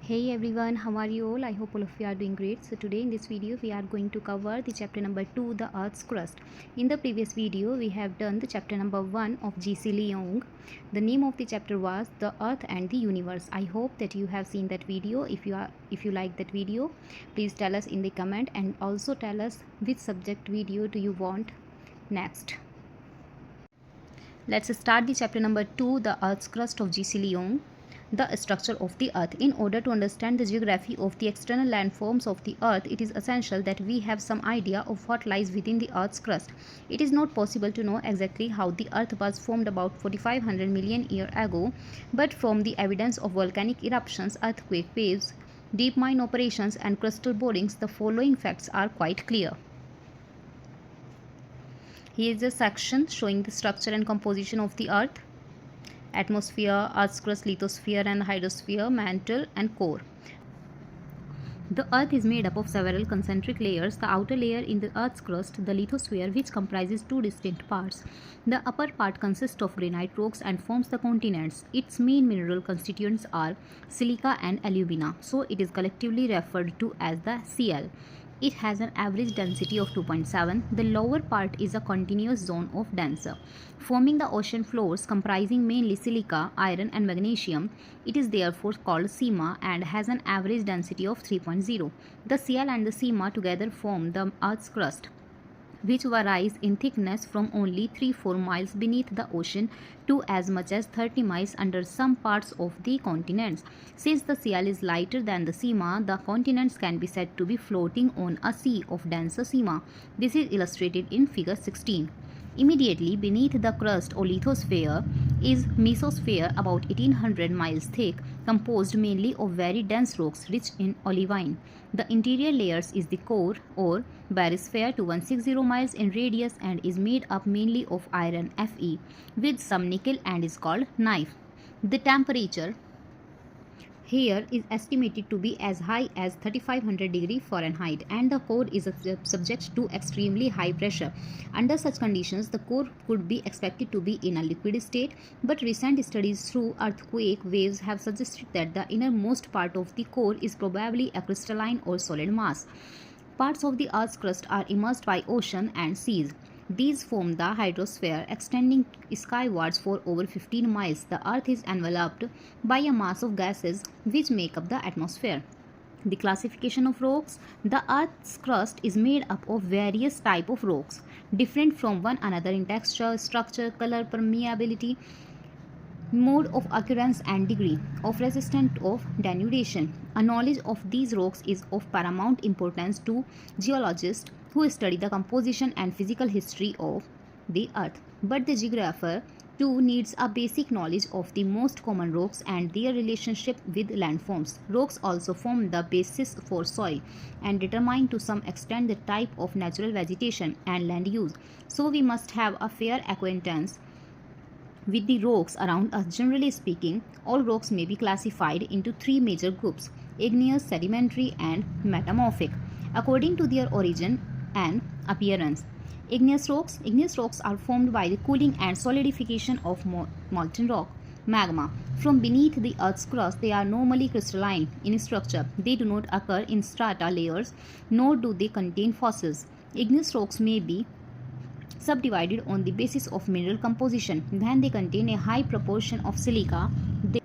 Hey everyone, how are you all? I hope all of you are doing great. So today in this video we are going to cover the chapter number 2, the Earth's crust. In the previous video we have done the chapter number 1 of G.C. Leong. The name of the chapter was The Earth and the Universe. I hope that you have seen that video. If you like that video, please tell us in the comment and also tell us which subject video do you want next. Let's start the chapter number 2, the Earth's crust of G.C. Leong. The structure of the earth. In order to understand the geography of the external landforms of the earth, it is essential that we have some idea of what lies within the earth's crust. It is not possible to know exactly how the earth was formed about 4500 million years ago, but from the evidence of volcanic eruptions, earthquake waves, deep mine operations and crustal borings, the following facts are quite clear. Here is a section showing the structure and composition of the earth. Atmosphere, Earth's crust, lithosphere and hydrosphere, mantle and core. The earth is made up of several concentric layers. The outer layer in the earth's crust, the lithosphere, which comprises two distinct parts. The upper part consists of granite rocks and forms the continents. Its main mineral constituents are silica and alumina, so it is collectively referred to as the Cl. It has an average density of 2.7. The lower part is a continuous zone of denser, forming the ocean floors comprising mainly silica, iron and magnesium. It is therefore called Sima and has an average density of 3.0. The Cl and the Sima together form the Earth's crust, which varies in thickness from only 3-4 miles beneath the ocean to as much as 30 miles under some parts of the continents. Since the Cl is lighter than the Sima, the continents can be said to be floating on a sea of denser Sima. This is illustrated in figure 16. Immediately beneath the crust or lithosphere is mesosphere about 1800 miles thick, composed mainly of very dense rocks rich in olivine. The interior layers is the core or barysphere to 160 miles in radius and is made up mainly of iron Fe with some nickel and is called knife. The temperature here is estimated to be as high as 3500 degree Fahrenheit and the core is subject to extremely high pressure. Under such conditions, the core could be expected to be in a liquid state, but recent studies through earthquake waves have suggested that the innermost part of the core is probably a crystalline or solid mass. Parts of the Earth's crust are immersed by ocean and seas. These form the hydrosphere, extending skywards for over 15 miles. The Earth is enveloped by a mass of gases which make up the atmosphere. The classification of rocks. The Earth's crust is made up of various types of rocks, different from one another in texture, structure, color, permeability, mode of occurrence and degree of resistance of denudation. A knowledge of these rocks is of paramount importance to geologists who study the composition and physical history of the earth. But the geographer too needs a basic knowledge of the most common rocks and their relationship with landforms. Rocks also form the basis for soil and determine to some extent the type of natural vegetation and land use. So we must have a fair acquaintance with the rocks around us. Generally speaking, all rocks may be classified into three major groups: igneous, sedimentary and metamorphic, according to their origin and appearance. Igneous rocks are formed by the cooling and solidification of molten rock, magma. From beneath the earth's crust, they are normally crystalline in structure. They do not occur in strata layers, nor do they contain fossils. Igneous rocks may be subdivided on the basis of mineral composition. When they contain a high proportion of silica, they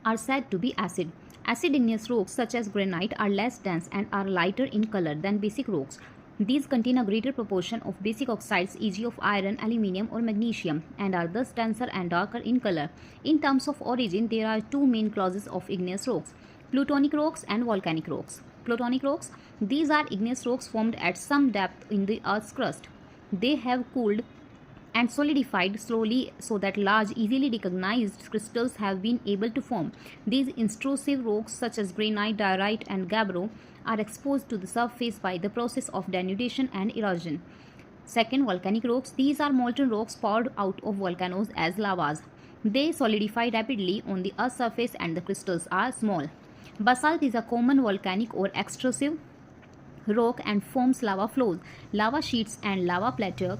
are said to be acid. Acid igneous rocks such as granite are less dense and are lighter in color than basic rocks. These contain a greater proportion of basic oxides, e.g. of iron, aluminium or magnesium, and are thus denser and darker in color. In terms of origin, there are two main classes of igneous rocks: plutonic rocks and volcanic rocks. Plutonic rocks, these are igneous rocks formed at some depth in the earth's crust. They have cooled and solidified slowly so that large, easily recognized crystals have been able to form. These intrusive rocks such as granite, diorite and gabbro are exposed to the surface by the process of denudation and erosion. Second, volcanic rocks. These are molten rocks poured out of volcanoes as lavas. They solidify rapidly on the earth's surface and the crystals are small. Basalt is a common volcanic or extrusive rock and forms lava flows, lava sheets and lava plateaus,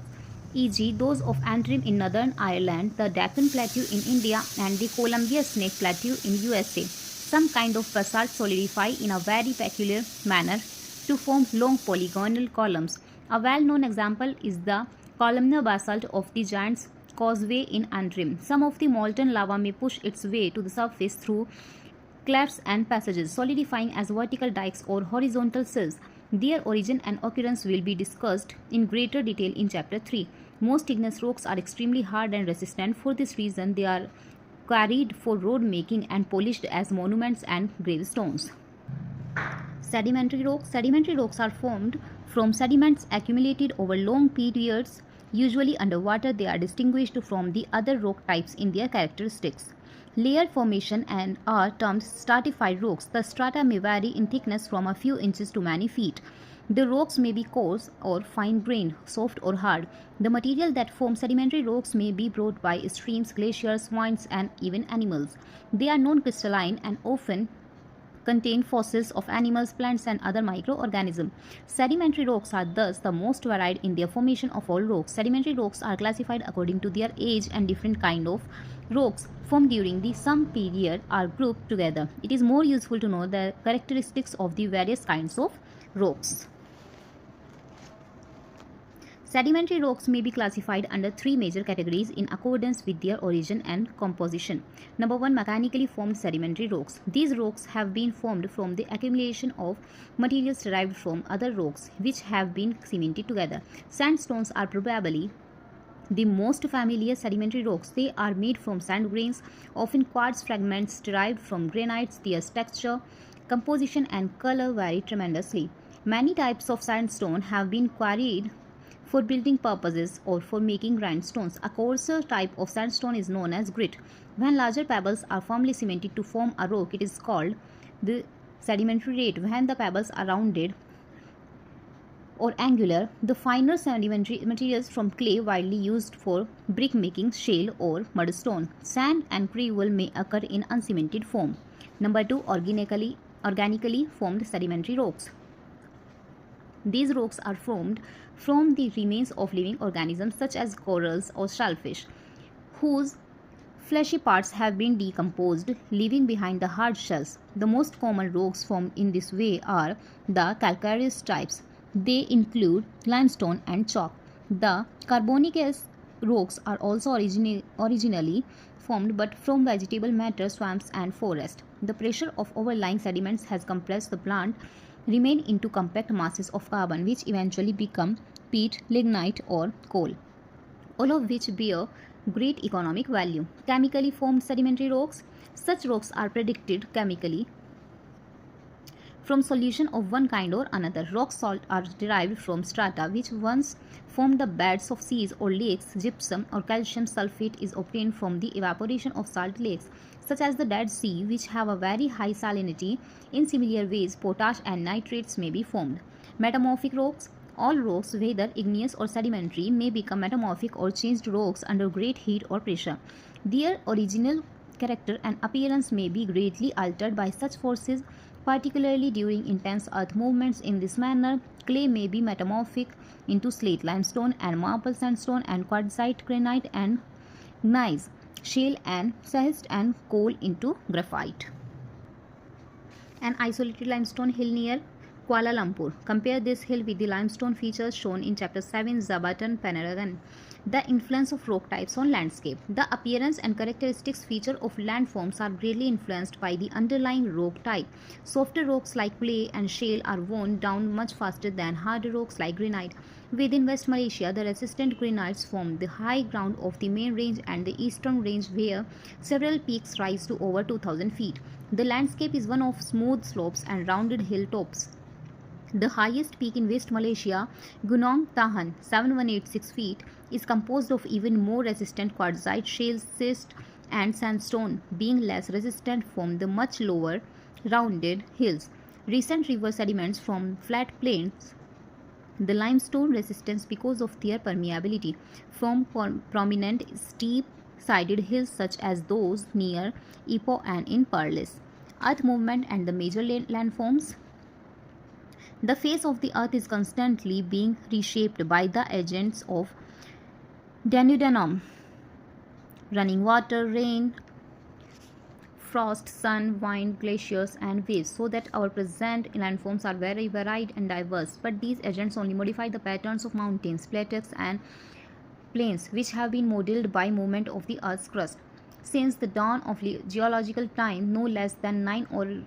e.g. those of Antrim in northern Ireland, the Deccan Plateau in India and the Columbia Snake Plateau in USA. some kind of basalt solidify in a very peculiar manner to form long polygonal columns. A well-known example is the columnar basalt of the Giant's Causeway in Antrim. Some of the molten lava may push its way to the surface through clefts and passages, solidifying as vertical dikes or horizontal sills. Their origin and occurrence will be discussed in greater detail in Chapter 3. Most igneous rocks are extremely hard and resistant. For this reason, they are quarried for road making and polished as monuments and gravestones. Sedimentary rocks. Sedimentary rocks are formed from sediments accumulated over long periods, usually underwater. They are distinguished from the other rock types in their characteristics. Layer formation and are termed stratified rocks. The strata may vary in thickness from a few inches to many feet. The rocks may be coarse or fine-grained, soft or hard. The material that forms sedimentary rocks may be brought by streams, glaciers, winds, and even animals. They are non-crystalline and often contain fossils of animals, plants, and other microorganisms. Sedimentary rocks are thus the most varied in their formation of all rocks. Sedimentary rocks are classified according to their age, and different kinds of rocks formed during the some period are grouped together. It is more useful to know the characteristics of the various kinds of rocks. Sedimentary rocks may be classified under three major categories in accordance with their origin and composition. Number 1, mechanically formed sedimentary rocks. These rocks have been formed from the accumulation of materials derived from other rocks which have been cemented together. Sandstones are probably the most familiar sedimentary rocks. They are made from sand grains, often quartz fragments derived from granites. Their texture, composition, and color vary tremendously. Many types of sandstone have been quarried for building purposes or for making grindstones. A coarser type of sandstone is known as grit. When larger pebbles are firmly cemented to form a rock, it is called the sedimentary rate. When the pebbles are rounded or angular, the finer sedimentary materials from clay widely used for brick making, shale or mudstone. Sand and gravel may occur in uncemented form. Number 2, organically formed sedimentary rocks. These rocks are formed from the remains of living organisms such as corals or shellfish, whose fleshy parts have been decomposed, leaving behind the hard shells. The most common rocks formed in this way are the calcareous types. They include limestone and chalk. The carboniferous rocks are also originally formed but from vegetable matter, swamps and forests. The pressure of overlying sediments has compressed the plant remain into compact masses of carbon which eventually become peat, lignite or coal, all of which bear great economic value. Chemically formed sedimentary rocks. Such rocks are predicted chemically from solution of one kind or another. Rock salt are derived from strata which once formed the beds of seas or lakes. Gypsum or calcium sulfate is obtained from the evaporation of salt lakes such as the Dead Sea, which have a very high salinity. In similar ways, potash and nitrates may be formed. Metamorphic rocks. All rocks, whether igneous or sedimentary, may become metamorphic or changed rocks under great heat or pressure. Their original character and appearance may be greatly altered by such forces, particularly during intense earth movements. In this manner, clay may be metamorphic into slate limestone and marble sandstone and quartzite granite and gneiss, shale and schist and coal into graphite. An isolated limestone hill near Kuala Lumpur. Compare this hill with the limestone features shown in Chapter 7, Zabatan Penaragan. The influence of rock types on landscape. The appearance and characteristics feature of landforms are greatly influenced by the underlying rock type. Softer rocks like clay and shale are worn down much faster than harder rocks like granite. Within West Malaysia, the resistant granites form the high ground of the main range and the eastern range, where several peaks rise to over 2,000 feet. The landscape is one of smooth slopes and rounded hilltops. The highest peak in West Malaysia, Gunung Tahan, 7186 feet, is composed of even more resistant quartzite, shale, schist, and sandstone, being less resistant from the much lower, rounded hills. Recent river sediments from flat plains the limestone resistance because of their permeability from prominent steep-sided hills such as those near Ipoh and in Perlis. Earth movement and the major landforms. The face of the earth is constantly being reshaped by the agents of denudation, running water, rain, frost, sun, wind, glaciers, and waves, so that our present landforms are very varied and diverse. But these agents only modify the patterns of mountains, plateaus, and plains, which have been modeled by movement of the Earth's crust. Since the dawn of geological time, no less than 9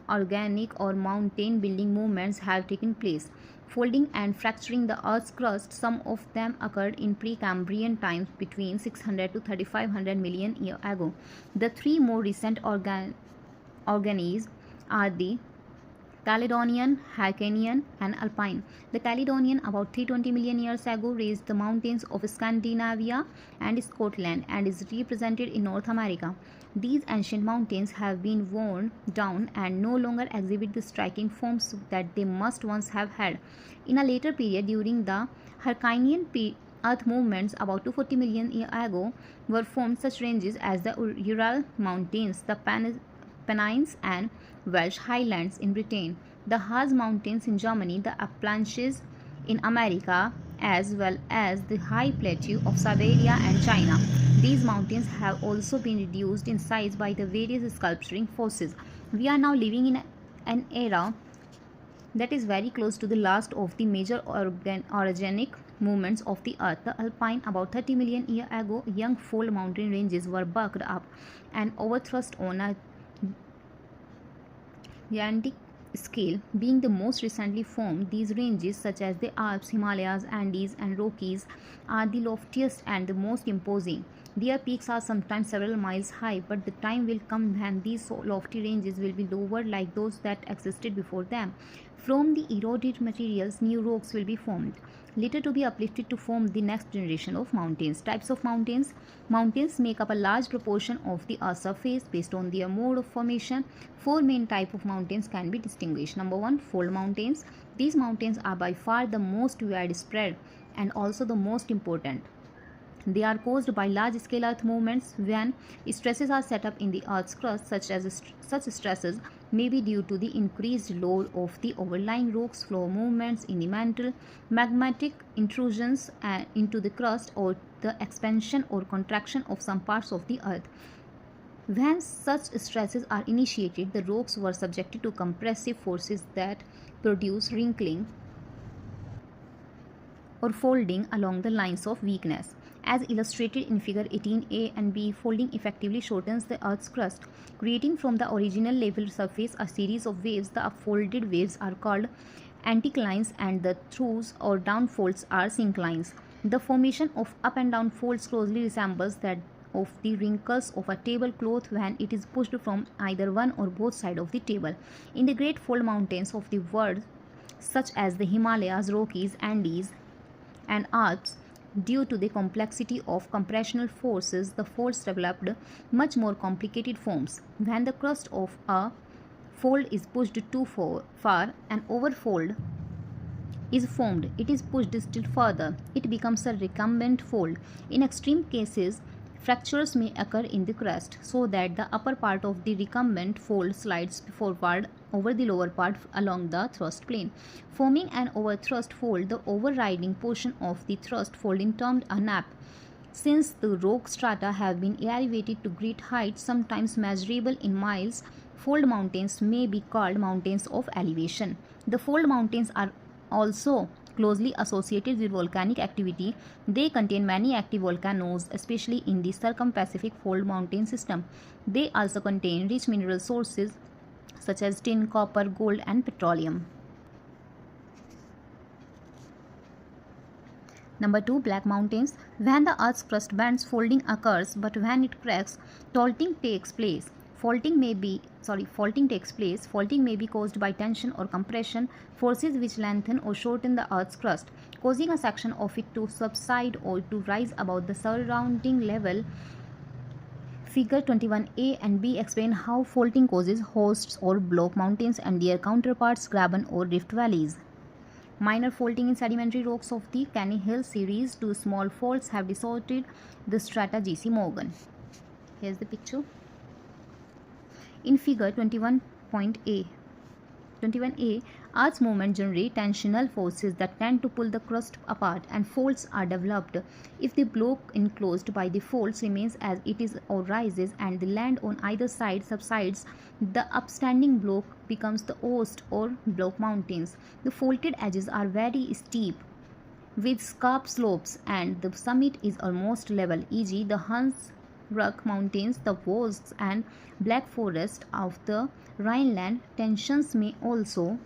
organic or mountain building movements have taken place, folding and fracturing the Earth's crust. Some of them occurred in Precambrian times between 600 to 3500 million years ago. The three more recent organisms are the Caledonian, Hyrcanian, and Alpine. The Caledonian, about 320 million years ago, raised the mountains of Scandinavia and Scotland and is represented in North America. These ancient mountains have been worn down and no longer exhibit the striking forms that they must once have had. In a later period, during the Hyrcanian Earth movements about 240 million years ago, were formed such ranges as the Ural Mountains, the Pennines, and Welsh Highlands in Britain, the Harz Mountains in Germany, the Appalachians in America, as well as the high plateau of Siberia and China. These mountains have also been reduced in size by the various sculpturing forces. We are now living in an era that is very close to the last of the major orogenic movements of the earth. The Alpine, about 30 million years ago, young fold mountain ranges were bulked up and overthrust on a gigantic scale. Being the most recently formed, these ranges, such as the Alps, Himalayas, Andes, and Rockies, are the loftiest and the most imposing. Their peaks are sometimes several miles high, but the time will come when these lofty ranges will be lowered like those that existed before them. From the eroded materials, new rocks will be formed, later to be uplifted to form the next generation of mountains. Types of mountains. Mountains make up a large proportion of the Earth's surface. Based on their mode of formation, four main types of mountains can be distinguished. Number one, fold mountains. These mountains are by far the most widespread and also the most important. They are caused by large-scale earth movements when stresses are set up in the Earth's crust. Such stresses may be due to the increased load of the overlying rocks, flow movements in the mantle, magmatic intrusions into the crust, or the expansion or contraction of some parts of the Earth. When such stresses are initiated, the rocks were subjected to compressive forces that produce wrinkling or folding along the lines of weakness. As illustrated in figure 18a and b, folding effectively shortens the Earth's crust, creating from the original level surface a series of waves. The upfolded waves are called anticlines and the throughs or downfolds are synclines. The formation of up and down folds closely resembles that of the wrinkles of a tablecloth when it is pushed from either one or both sides of the table. In the great fold mountains of the world, such as the Himalayas, Rockies, Andes, and Alps, due to the complexity of compressional forces, the folds developed much more complicated forms. When the crust of a fold is pushed too far, an overfold is formed. It is pushed still further. It becomes a recumbent fold. In extreme cases, fractures may occur in the crust, so that the upper part of the recumbent fold slides forward over the lower part along the thrust plane, forming an overthrust fold. The overriding portion of the thrust fold is termed a nappe. Since the rock strata have been elevated to great heights, sometimes measurable in miles, fold mountains may be called mountains of elevation. The fold mountains are also closely associated with volcanic activity. They contain many active volcanoes, especially in the Circum-Pacific Fold Mountain system. They also contain rich mineral sources such as tin, copper, gold, and petroleum. Number 2, black mountains. When the Earth's crust bends, folding occurs, but when it cracks, faulting takes place. Faulting may be caused by tension or compression forces which lengthen or shorten the Earth's crust, causing a section of it to subside or to rise above the surrounding level. Figure 21a and b explain how faulting causes hosts or block mountains and their counterparts, graben or rift valleys. Minor faulting in sedimentary rocks of the Canny Hill series. Two small faults have distorted the strata. G.C. Morgan. Here's the picture. In figure 21.a, 21a. Earth's movement generate tensional forces that tend to pull the crust apart, and faults are developed. If the block enclosed by the faults remains as it is or rises, and the land on either side subsides, the upstanding block becomes the host or block mountains. The faulted edges are very steep with sharp slopes, and the summit is almost level, e.g. the Hunsrück Mountains, the Vosges and Black Forest of the Rhineland. Tensions may also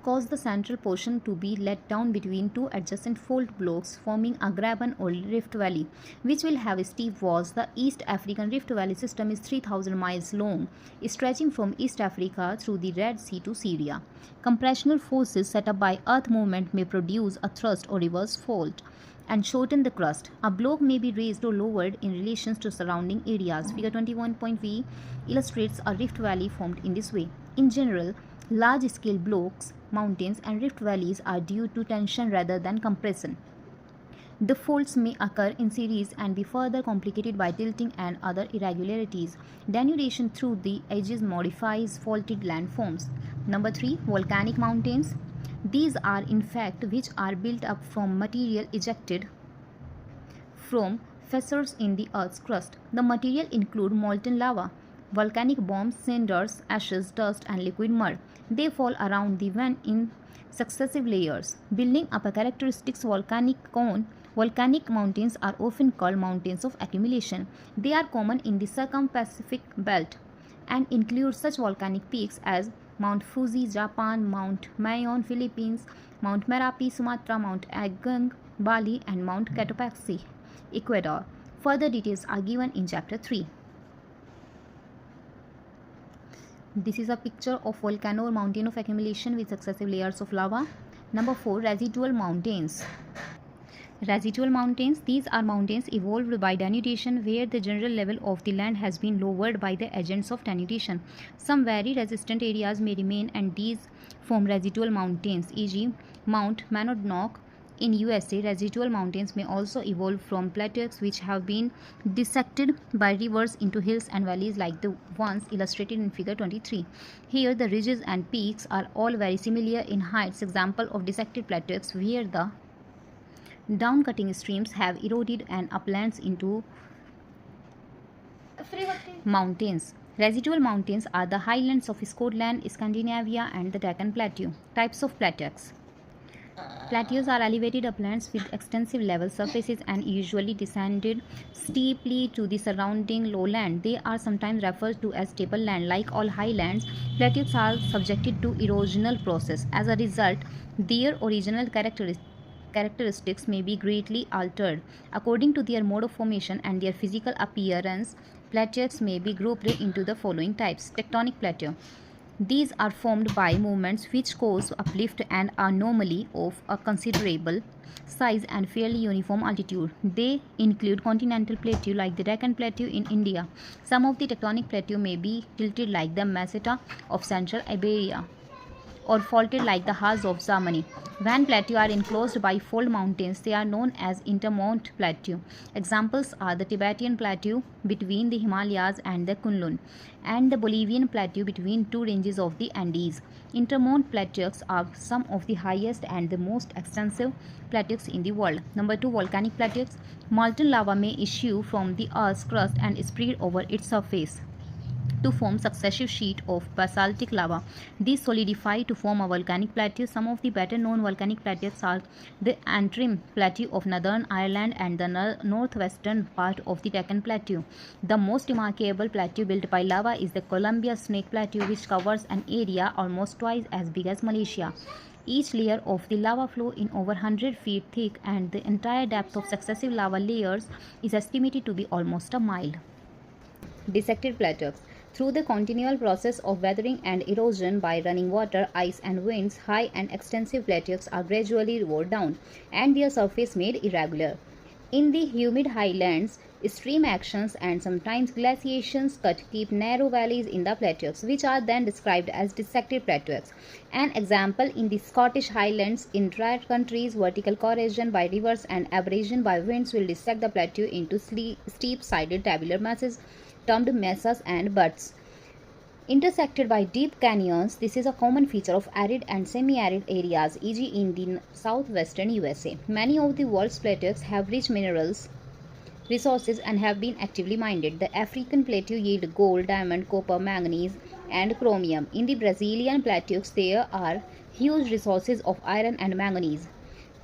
cause the central portion to be let down between two adjacent fault blocks, forming a graben or rift valley, which will have steep walls. The East African Rift Valley system is 3,000 miles long, stretching from East Africa through the Red Sea to Syria. Compressional forces set up by earth movement may produce a thrust or reverse fault and shorten the crust. A block may be raised or lowered in relation to surrounding areas. Figure 21.v illustrates a rift valley formed in this way. In general, large-scale blocks, mountains, and rift valleys are due to tension rather than compression. The faults may occur in series and be further complicated by tilting and other irregularities. Denudation through the edges modifies faulted landforms. Number 3. Volcanic mountains. These are in fact which are built up from material ejected from fissures in the Earth's crust. The material include molten lava, volcanic bombs, cinders, ashes, dust, and liquid mud. They fall around the vent in successive layers, building up a characteristic volcanic cone. Volcanic mountains are often called mountains of accumulation. They are common in the Circum-Pacific belt and include such volcanic peaks as Mount Fuji, Japan, Mount Mayon, Philippines, Mount Merapi, Sumatra, Mount Agung, Bali, and Mount Cotopaxi, Ecuador. Further details are given in Chapter 3. This is a picture of volcano or mountain of accumulation with successive layers of lava. Number 4. Residual mountains. Residual mountains. These are mountains evolved by denudation where the general level of the land has been lowered by the agents of denudation. Some very resistant areas may remain, and these form residual mountains, e.g. Mount Monadnock in USA. Residual mountains may also evolve from plateaus which have been dissected by rivers into hills and valleys like the ones illustrated in figure 23. Here the ridges and peaks are all very similar in heights, example of dissected plateaus where the down-cutting streams have eroded and uplands into mountains. Residual mountains are the highlands of Scotland, Scandinavia, and the Deccan Plateau. Types of plateaus. Plateaus are elevated uplands with extensive level surfaces and usually descended steeply to the surrounding lowland. They are sometimes referred to as tableland. Like all highlands, plateaus are subjected to erosional process. As a result, their original characteristics may be greatly altered. According to their mode of formation and their physical appearance, plateaus may be grouped into the following types. Tectonic plateau. These are formed by movements which cause uplift and are normally of a considerable size and fairly uniform altitude. They include continental plateau like the Deccan Plateau in India. Some of the tectonic plateau may be tilted like the Meseta of Central Iberia or faulted like the Harz of Germany. When plateaux are enclosed by fold mountains, they are known as intermont plateau. Examples are the Tibetan plateau between the Himalayas and the Kunlun, and the Bolivian plateau between two ranges of the Andes. Intermont plateaus are some of the highest and the most extensive plateaus in the world. Number 2. Volcanic plateaus. Molten lava may issue from the Earth's crust and spread over its surface to form successive sheets of basaltic lava. These solidify to form a volcanic plateau. Some of the better known volcanic plateaus are the Antrim Plateau of Northern Ireland and the northwestern part of the Deccan Plateau. The most remarkable plateau built by lava is the Columbia Snake Plateau, which covers an area almost twice as big as Malaysia. Each layer of the lava flow is over 100 feet thick, and the entire depth of successive lava layers is estimated to be almost a mile. Dissected plateaus. Through the continual process of weathering and erosion by running water, ice, and winds, high and extensive plateaus are gradually wore down and their surface made irregular. In the humid highlands, stream actions and sometimes glaciations keep narrow valleys in the plateaus, which are then described as dissected plateaus. An example in the Scottish highlands, in dry countries, vertical corrosion by rivers and abrasion by winds will dissect the plateau into steep-sided tabular masses termed mesas and buttes. Intersected by deep canyons, this is a common feature of arid and semi-arid areas, e.g. in the southwestern USA. Many of the world's plateaus have rich minerals resources and have been actively mined. The African plateau yield gold, diamond, copper, manganese, and chromium. In the Brazilian plateaus, there are huge resources of iron and manganese.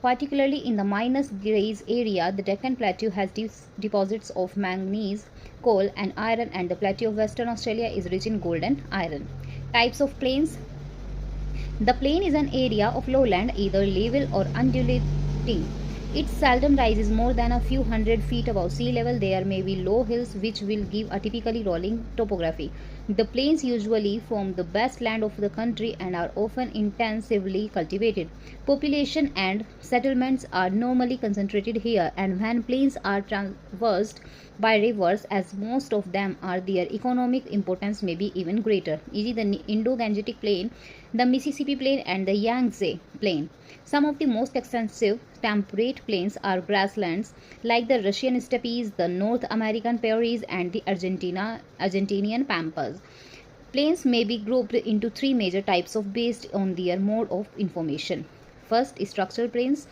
Particularly in the Minas Gerais area, the Deccan Plateau has deposits of manganese, coal, and iron, and the plateau of Western Australia is rich in gold and iron. Types of plains. The plain is an area of lowland, either level or undulating. It seldom rises more than a few hundred feet above sea level. There may be low hills which will give a typically rolling topography. The plains usually form the best land of the country and are often intensively cultivated. Population and settlements are normally concentrated here, and when plains are traversed by rivers, as most of them are, their economic importance may be even greater, e.g. the Indo-Gangetic Plain, the Mississippi Plain, and the Yangtze Plain. Some of the most extensive temperate plains are grasslands like the Russian steppes, the North American prairies, and the Argentinian pampas. Plains may be grouped into three major types based on their mode of information. First, structural plains.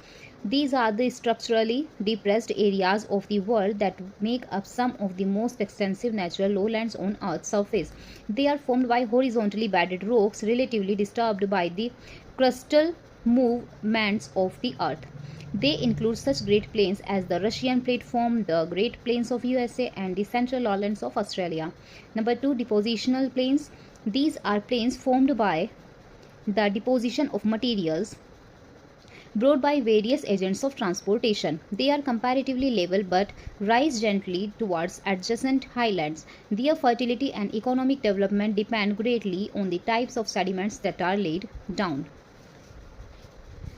These are the structurally depressed areas of the world that make up some of the most extensive natural lowlands on Earth's surface. They are formed by horizontally bedded rocks relatively disturbed by the crustal movements of the Earth. They include such great plains as the Russian Platform, the Great Plains of USA, and the Central Lowlands of Australia. Number 2, depositional plains. These are plains formed by the deposition of materials brought by various agents of transportation. They are comparatively level but rise gently towards adjacent highlands. Their fertility and economic development depend greatly on the types of sediments that are laid down.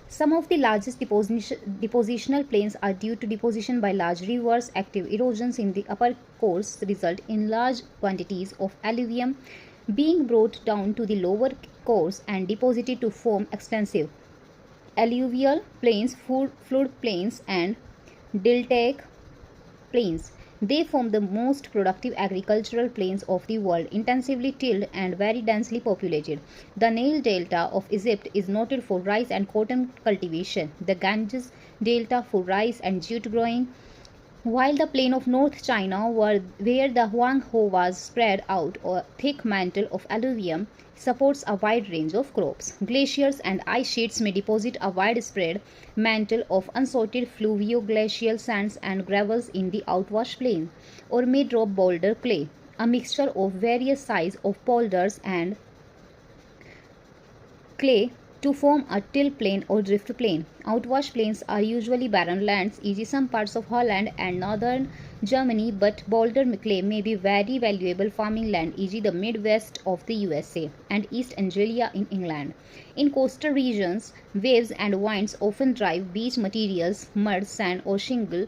Some of the largest depositional plains are due to deposition by large rivers. Active erosions in the upper course result in large quantities of alluvium being brought down to the lower course and deposited to form extensive alluvial plains, flood plains, and deltaic plains. They form the most productive agricultural plains of the world, intensively tilled and very densely populated. The Nile Delta of Egypt is noted for rice and cotton cultivation, the Ganges Delta for rice and jute growing, while the plain of North China, where the Huanghe was spread out a thick mantle of alluvium, supports a wide range of crops. Glaciers and ice sheets may deposit a widespread mantle of unsorted fluvio-glacial sands and gravels in the outwash plain, or may drop boulder clay, a mixture of various sizes of boulders and clay, to form a till plain or drift plain. Outwash plains are usually barren lands, e.g. some parts of Holland and northern Germany, but boulder clay may be very valuable farming land, e.g. the Midwest of the USA and East Anglia in England. In coastal regions, waves and winds often drive beach materials, mud, sand, or shingle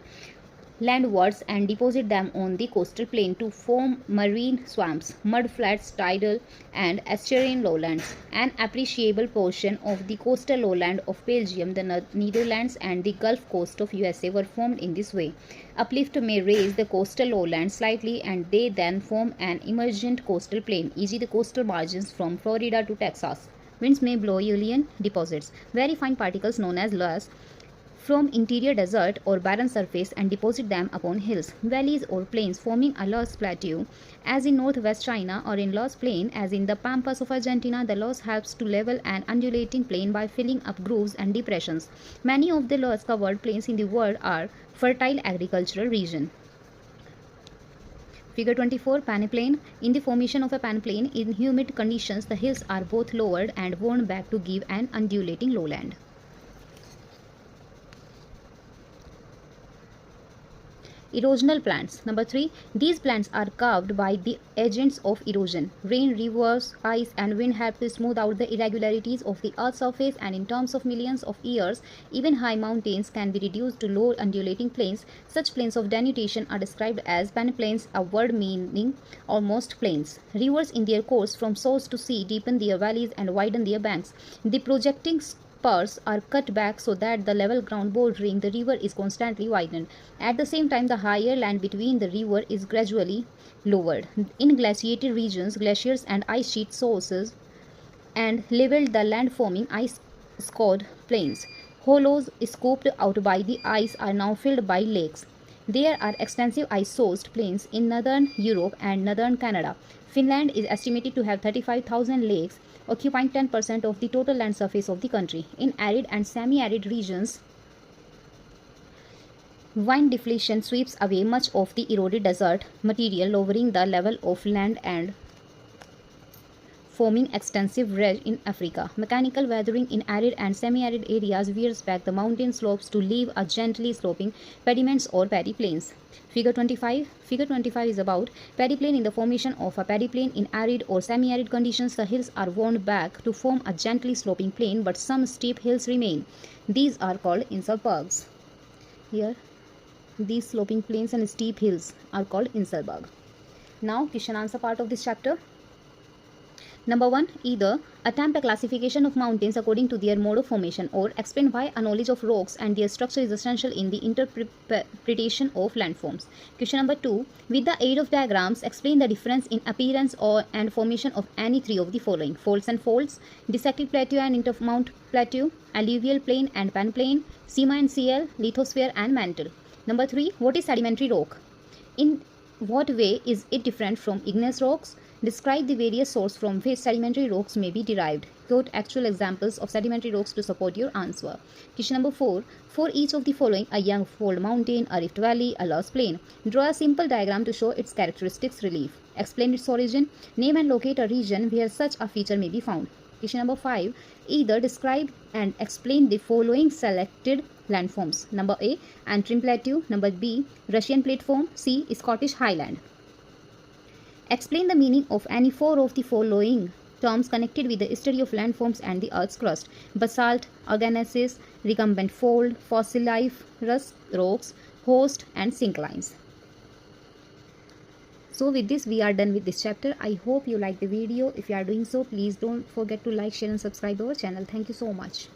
landwards and deposit them on the coastal plain to form marine swamps, mud flats, tidal and estuarine lowlands. An appreciable portion of the coastal lowland of Belgium, the Netherlands, and the Gulf Coast of USA were formed in this way. Uplift may raise the coastal lowland slightly and they then form an emergent coastal plain, e.g. the coastal margins from Florida to Texas. Winds may blow Julian deposits, very fine particles known as loess, from interior desert or barren surface and deposit them upon hills, valleys or plains, forming a loess plateau. As in northwest China, or in loess plain as in the pampas of Argentina, the loess helps to level an undulating plain by filling up grooves and depressions. Many of the loess covered plains in the world are fertile agricultural regions. Figure 24, Peneplain. In the formation of a peneplain, in humid conditions, the hills are both lowered and worn back to give an undulating lowland. Erosional plants. Number 3. These plants are carved by the agents of erosion. Rain, rivers, ice, and wind help to smooth out the irregularities of the Earth's surface, and in terms of millions of years, even high mountains can be reduced to low undulating plains. Such plains of denudation are described as peneplains, a word meaning almost plains. Rivers in their course from source to sea deepen their valleys and widen their banks. The projecting spurs are cut back so that the level ground bordering the river is constantly widened. At the same time, the higher land between the river is gradually lowered. In glaciated regions, glaciers and ice sheet sources and leveled the land, forming ice-scored plains. Hollows scooped out by the ice are now filled by lakes. There are extensive ice-sourced plains in northern Europe and northern Canada. Finland is estimated to have 35,000 lakes, occupying 10% of the total land surface of the country. In arid and semi-arid regions, wind deflation sweeps away much of the eroded desert material, lowering the level of land and forming extensive ridge in Africa. Mechanical weathering in arid and semi-arid areas wears back the mountain slopes to leave a gently sloping pediments or paddy plains. Figure 25. Figure 25 is about paddy plain. In the formation of a paddy plain in arid or semi-arid conditions, the hills are worn back to form a gently sloping plain, but some steep hills remain. These are called inselbergs. Here, these sloping plains and steep hills are called inselberg. Now, question answer part of this chapter. Number 1. Either attempt a classification of mountains according to their mode of formation, or explain why a knowledge of rocks and their structure is essential in the interpretation of landforms. Question number 2. With the aid of diagrams, explain the difference in appearance and formation of any three of the following: faults and faults, dissected plateau and intermount plateau, alluvial plain and peneplain, sima and CL, lithosphere and mantle. Number 3. What is sedimentary rock? In what way is it different from igneous rocks? Describe the various sources from which sedimentary rocks may be derived. Quote actual examples of sedimentary rocks to support your answer. Question number 4. For each of the following: a young fold mountain, a rift valley, a lost plain, draw a simple diagram to show its characteristics relief. Explain its origin. Name and locate a region where such a feature may be found. Question number 5. Either describe and explain the following selected landforms. Number A. Antrim Plateau. Number B. Russian Platform. C. Scottish Highland. Explain the meaning of any four of the following terms connected with the study of landforms and the Earth's crust: basalt, orogenic, recumbent fold, fossiliferous rocks, host, and synclines. So with this, we are done with this chapter. I hope you like the video. If you are doing so, please don't forget to like, share, and subscribe our channel. Thank you so much.